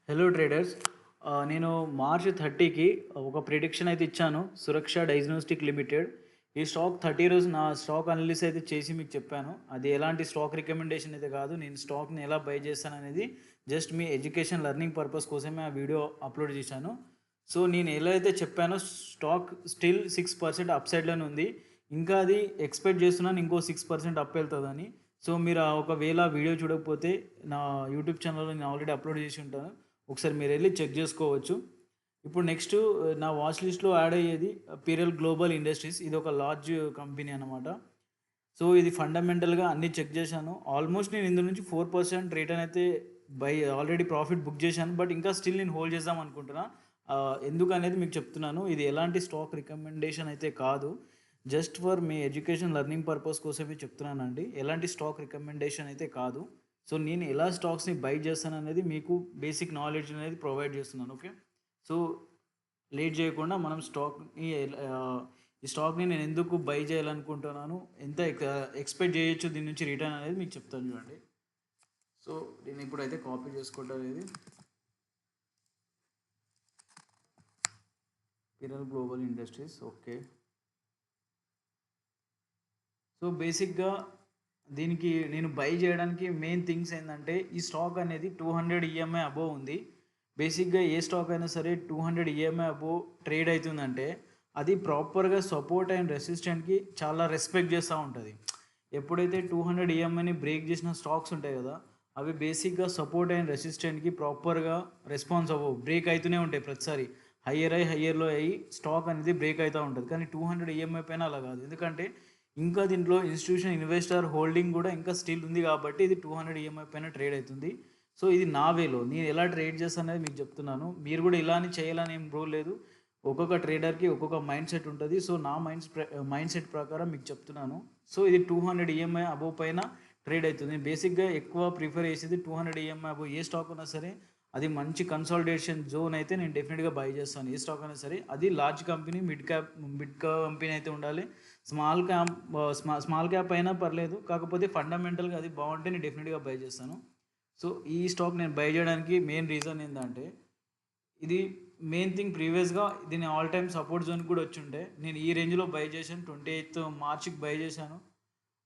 Hello traders. నేను March 30కి ఒక prediction అయితే ఇచ్చాను. సురక్ష డయాగ్నోస్టిక్ లిమిటెడ్. ఈ స్టాక్ 30 రోజు నా స్టాక్ అనలిసిస్ అయితే చేసి మీకు చెప్పాను. అది ఎలాంటి స్టాక్ రికమెండేషన్ అయితే కాదు. నేను స్టాక్‌ని ఎలా బై చేస్తాననేది జస్ట్ మీ ఎడ్యుకేషన్ లెర్నింగ్ పర్పస్ కోసమే ఆ వీడియో అప్‌లోడ్ చేశాను. సో, నేను ఎలా అయితే చెప్పానో స్టాక్ స్టిల్ 6% అప్ సైడ్‌లోనే ఉంది. ఇంకా అది ఎక్స్‌పెక్ట్ చేస్తున్నాను ఇంకో 6% అప్ వెళ్తదని. సో, మీరు ఒకవేళ వీడియో చూడకపోతే నా యూట్యూబ్ ఛానల్‌లో నేను ఆల్రెడీ అప్‌లోడ్ చేసి ఉంటాను. ఒకసారి మీరెళ్లి చెక్ జేసుకోవచ్చు. ఇప్పుడు నెక్స్ట్ నా వాచ్ లిస్ట్‌లో యాడ్ అయ్యేది పీరియల్ గ్లోబల్ ఇండస్ట్రీస్. ఇదొక లార్జ్ కంపెనీ అనమాట. సో, ఇది ఫండమెంటల్‌గా అన్నీ చెక్ జేశాను. ఆల్మోస్ట్ నేను ఇందులో నుంచి 4% రిటర్న్ అయితే ఆల్రెడీ ప్రాఫిట్ బుక్ జేశాను. బట్ ఇంకా స్టిల్ నేను హోల్డ్ చేద్దాం అనుకుంటున్నా. ఎందుకనేది మీకు చెప్తున్నాను. ఇది ఎలాంటి స్టాక్ రికమెండేషన్ అయితే కాదు. Just for me education learning purpose కోసమే చెప్తున్నానండి. ఎలాంటి స్టాక్ రికమెండేషన్ అయితే కాదు. సో, నేను ఎలా స్టాక్స్‌ని బై చేస్తాననేది మీకు బేసిక్ నాలెడ్జ్ అనేది ప్రొవైడ్ చేస్తున్నాను. ఓకే. సో, లేట్ చేయకుండా మనం ఈ స్టాక్‌ని నేను ఎందుకు బై చేయాలనుకుంటున్నాను, ఎంత ఎక్స్‌పెక్ట్ చేయొచ్చు దీని నుంచి రిటర్న్ అనేది మీకు చెప్తాను చూడండి. సో, నేను ఇప్పుడైతే కాపీ చేసుకుంటాను ఇది. పిరల్ గ్లోబల్ ఇండస్ట్రీస్. ఓకే. సో, బేసిక్‌గా దీనికి నేను బై చేయడానికి మెయిన్ థింగ్స్ ఏందంటే, ఈ స్టాక్ అనేది 200 ఈఎంఐ అబోవ్ ఉంది. బేసిక్‌గా ఏ స్టాక్ అయినా సరే 200 ఈఎంఐ అబోవ్ ట్రేడ్ అయితుందంటే, అది ప్రాపర్‌గా సపోర్ట్ అండ్ రెసిస్టెంట్‌కి చాలా రెస్పెక్ట్ చేస్తా ఉంటది. ఎప్పుడైతే 200 ఈఎంఐని బ్రేక్ చేసిన స్టాక్స్ ఉంటాయి కదా! అవి బేసిక్‌గా సపోర్ట్ అండ్ రెసిస్టెంట్‌కి ప్రాపర్‌గా రెస్పాన్స్ అవ్వవు. బ్రేక్ అయితూనే ఉంటాయి ప్రతిసారి. హయ్యర్ లో అయ్యి స్టాక్ అనేది బ్రేక్ అయితా ఉంటది. కానీ 200 ఈఎంఐ పైన అలా కాదు. ఎందుకంటే ఇంకా దీంట్లో ఇన్‌స్టిట్యూషన్ ఇన్వెస్టర్ హోల్డింగ్ గూడా ఇంకా స్టిల్ ఉంది గాబట్టి ఇది 200 ఈఎంఐ పైన ట్రేడ్ అయితుంది. సో, ఇది నా వేలో నేను ఎలా ట్రేడ్ చేస్తాననేది మీకు చెప్తున్నాను. మీరు గూడా ఇలానే చేయాలని ఏం రూల్ లేదు. ఒక్కొక్క ట్రేడర్‌కి ఒక్కొక్క మైండ్ సెట్ ఉంటది. సో, నా మైండ్ సెట్ ప్రకారం మీకు చెప్తున్నాను. సో, ఇది 200 ఈఎంఐ అబోవ్ పైన ట్రేడ్ అయితుంది. నేను బేసిక్‌గా ఎక్కువ ప్రిఫర్ చేసేది 200 ఈఎంఐ అబోవ్ ఏ స్టాక్ ఉన్నా సరే, అది మంచి కన్సాలిడేషన్ జోన్ అయితే నేను డెఫినిట్‌గా బై చేస్తాను. ఏ స్టాక్ అయినా సరే. అది లార్జ్ కంపెనీ, మిడ్ కంపెనీ అయితే ఉండాలి. స్మాల్ క్యాప్ అయినా పర్లేదు. కాకపోతే ఫండమెంటల్‌గా అది బావుంటే నేను డెఫినిట్‌గా బై చేస్తాను. సో, ఈ స్టాక్ నేను బై చేయడానికి మెయిన్ రీజన్ ఏందంటే, ఇది మెయిన్ థింగ్ ప్రీవియస్‌గా దీని ఆల్ టైమ్ సపోర్ట్ జోన్‌కి కూడా వచ్చుండే. నేను ఈ రేంజ్‌లో బై చేశాను. 28థ్ మార్చ్‌కి బై చేశాను.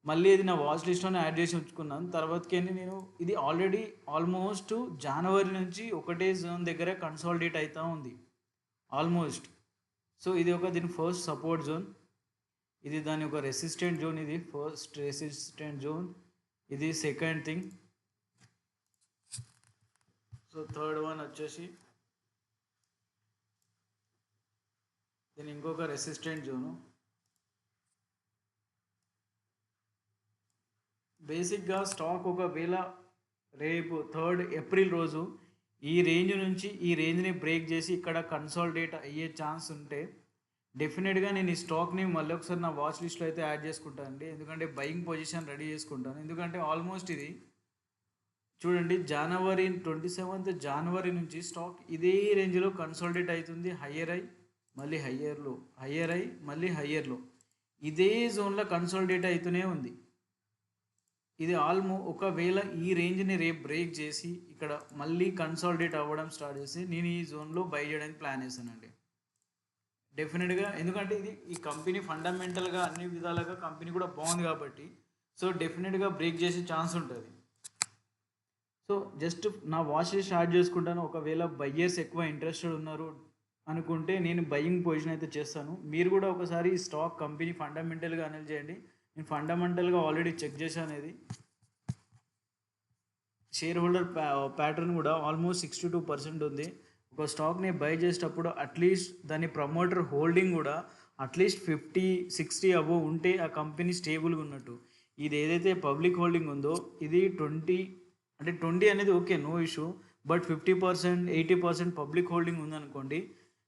మళ్ళీ ఇది నా వాచ్ లిస్ట్‌లోనే యాడ్ చేసి ఉంచుకున్నాను. తర్వాతకేంటి నేను ఇది ఆల్రెడీ ఆల్మోస్ట్ జనవరి నుంచి ఒకటే జోన్ దగ్గర కన్సాలిడేట్ అయితా ఉంది. ఆల్మోస్ట్. సో, ఇది దీని ఫస్ట్ సపోర్ట్ జోన్. ఇది దాని ఒక రెసిస్టెంట్ జోన్. ఇది ఫస్ట్ రెసిస్టెంట్ జోన్. ఇది second thing. So, third one వచ్చేసి దీని ఇంకొక రెసిస్టెంట్ జోను. బేసిక్‌గా స్టాక్ ఒకవేళ రేపు 3 ఏప్రిల్ రోజు ఈ రేంజ్ నుంచి ఈ రేంజ్‌ని బ్రేక్ చేసి ఇక్కడ కన్సాలిడేట్ అయ్యే ఛాన్స్ ఉంటే డెఫినెట్‌గా నేను ఈ స్టాక్‌ని మళ్ళీ ఒకసారి నా వాచ్ లిస్ట్‌లో అయితే యాడ్ చేసుకుంటానండి. ఎందుకంటే బయింగ్ పొజిషన్ రెడీ చేసుకుంటాను. ఎందుకంటే ఆల్మోస్ట్ ఇది చూడండి, జనవరి 27th జనవరి నుంచి స్టాక్ ఇదే రేంజ్‌లో కన్సాలిడేట్ అయితుంది. హయ్యర్ అయి, మళ్ళీ హయ్యర్ లో, హయ్యర్ అయి, మళ్ళీ హయ్యర్ లో. ఇదే జోన్‌లో కన్సాలిడేట్ అయితూనే ఉంది. ఇది ఒకవేళ ఈ రేంజ్‌ని రేపు బ్రేక్ చేసి ఇక్కడ మళ్ళీ కన్సాలిడేట్ అవ్వడం స్టార్ట్ చేసి నేను ఈ జోన్‌లో బై చేయడానికి ప్లాన్ చేశానండి. డెఫినిట్‌గా ఎందుకంటే ఈ కంపెనీ ఫండమెంటల్‌గా అన్ని విధాలుగా కంపెనీ కూడా బాగుంది కాబట్టి సో డెఫినిట్‌గా బ్రేక్ చేసే ఛాన్స్ ఉంటది. సో, జస్ట్ నా వాచ్ లిస్ట్ స్టార్ట్ చేసుకుంటాను. ఒకవేళ బయ్యర్స్ ఎక్కువ ఇంట్రెస్టెడ్ ఉన్నారు అనుకుంటే నేను బయింగ్ పొజిషన్ అయితే చేస్తాను. మీరు కూడా ఒకసారి ఈ స్టాక్ కంపెనీ ఫండమెంటల్‌గా అనలైజ్ చేయండి. నేను ఫండమెంటల్‌గా ఆల్రెడీ చెక్ చేశాను ఇది. షేర్ హోల్డర్ ప్యాటర్న్ కూడా ఆల్మోస్ట్ 62% ఉంది. ఒక స్టాక్‌ని బై చేసేటప్పుడు అట్‌లీస్ట్ దాని ప్రమోటర్ హోల్డింగ్ కూడా అట్‌లీస్ట్ 50, 60 అబోవ్ ఉంటే ఆ కంపెనీ స్టేబుల్‌గా ఉన్నట్టు. ఇది ఏదైతే పబ్లిక్ హోల్డింగ్ ఉందో ఇది 20 అంటే 20 అనేది okay, no issue. But 50%, 80% public holding ఉందనుకోండి,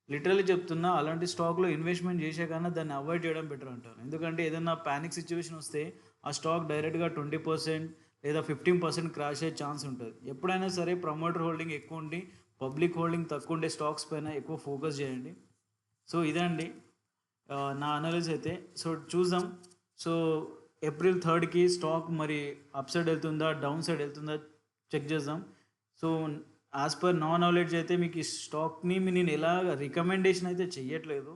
లిటరల్లీ చెప్తున్నా అలాంటి స్టాక్‌లో ఇన్వెస్ట్‌మెంట్ చేసే కన్నా దాన్ని అవాయిడ్ చేయడం బెటర్ అంటాను. ఎందుకంటే ఏదైనా పానిక్ సిట్యుయేషన్ వస్తే ఆ స్టాక్ డైరెక్ట్‌గా 20% లేదా 15% క్రాష్ అయ్యే ఛాన్స్ ఉంటది. ఎప్పుడైనా సరే ప్రమోటర్ హోల్డింగ్ ఎక్కువ ఉండి, పబ్లిక్ హోల్డింగ్ తక్కువ ఉండే స్టాక్స్ పైన ఎక్కువ ఫోకస్ చేయండి. సో, ఇదండి నా అనాలిసిస్ అయితే. సో, చూద్దాం. సో, ఏప్రిల్ 3కి స్టాక్ మరి అప్ సైడ్ వెళ్తుందా, డౌన్ సైడ్ వెళ్తుందా చెక్ చేద్దాం. సో, యాజ్ పర్ నా నాలెడ్జ్ అయితే మీకు ఈ స్టాక్‌ని నేను ఎలా రికమెండేషన్ అయితే చెయ్యట్లేదు.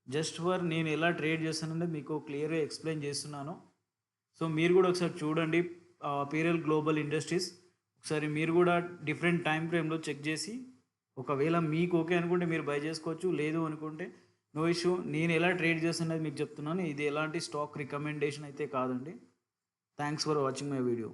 జస్ట్ ఫర్ నేను ఎలా ట్రేడ్ చేస్తాననేది మీకు క్లియర్‌గా ఎక్స్‌ప్లెయిన్ చేస్తున్నాను. సో, మీరు గూడా ఒకసారి చూడండి పీరియల్ గ్లోబల్ ఇండస్ట్రీస్. ఒకసారి మీరు గూడా డిఫరెంట్ టైమ్ ఫ్రేమ్‌లో చెక్ జేసి, ఒకవేళ మీకు ఓకే అనుకుంటే మీరు బై జేసుకోవచ్చు. లేదు అనుకుంటే నో ఇష్యూ. నేను ఎలా ట్రేడ్ చేస్తాననేది మీకు చెప్తున్నాను. ఇది ఎలాంటి స్టాక్ రికమెండేషన్ అయితే కాదండి. Thanks for watching my video.